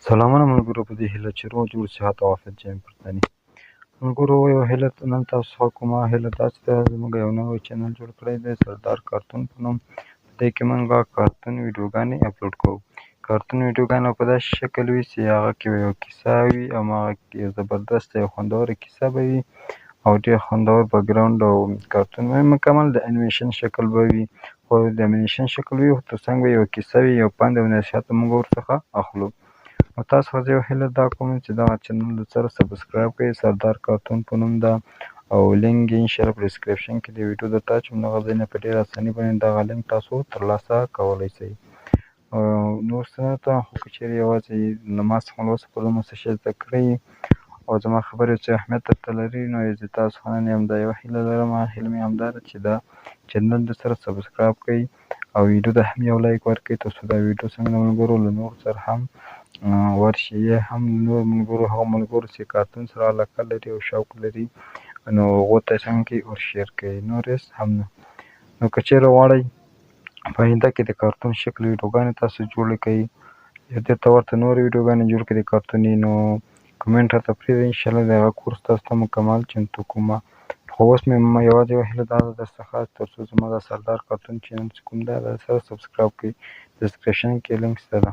سلامونه ملګرو، په دې هیله چې روغ جوړ صحت او عافیت جامې پرتاني. ملګرو، یو هیله نن تاسو څخه کومه هیله داسې ده، زموږ یو نوی چینل جوړ کړی دی سردار کارتون په نوم. په دې کې موږ کارتون ویډیوګانې اپلوډ کوو. کارتون ویډیوګانې په داسې شکل وي چې هغه کې به یو کیسه وي، هماغه یو زبردسته یو خوندوره کیسه به وي او ډېر خوندور بیکګراونډ او کارتون مکمل د انیمیشن شکل به وي. خو د انیمیشن شکل وي، خو تر څنګ به یو کیسه وي، یو پند او نصیحت به موږ ورڅخه اخلو. نو تاسو څخه زه یو هیله دا کوم چې دغه چینل سره سبسکرایب کړئ. سردار کارتون په نوم ده او لینک یې انشاءالله په ډسکریپشن کې د ویډیو د ټچ همدغه ځای نه په ډېره اساني باندې دغه لینک تاسو ترلاسه کولی شئ. نور څه نه ته، خو که چېرې یوازې له ما څخه لوست کول مو څه شی زده کړی او زما خبرې څه اهمیت درته لري، نو زه تاسو څخه نن همدا یوه هیله لرم. هیله مې همدا ده چې دا چینل درسره سبسکرایب کړئ او ویډیو ته هم یو لایک ورکړئ، تر څو دا ویډیو څنګه د ملګرو له نورو سره هم ورشي، یا هم نور ملګرو هغه ملګرو چې کارتون سره علاقه لري او شوق لري، نو هغو ته یې څنګه کړئ ورشیر کړئ. نور هېڅ هم نه. نو که چېرې غواړئ په آینده کې د کارتون شکل ویډیوګانې تاسو جوړې کړئ یا دې ته ورته نورې ویډیوګانې جوړې کړئ د کارتوني، نو کمنټ راته پرېږدئ، انشاءالله د هغه کورس تاسو ته مکمل چمتو کومه. خو اوس مې یوازې یوه هیله دا ده درڅخه، تر څو زما د سردار کارتون چینل چې کوم ده دا سره سبسکرایب کړئ. ډسکریپشن کې لینک شته ده.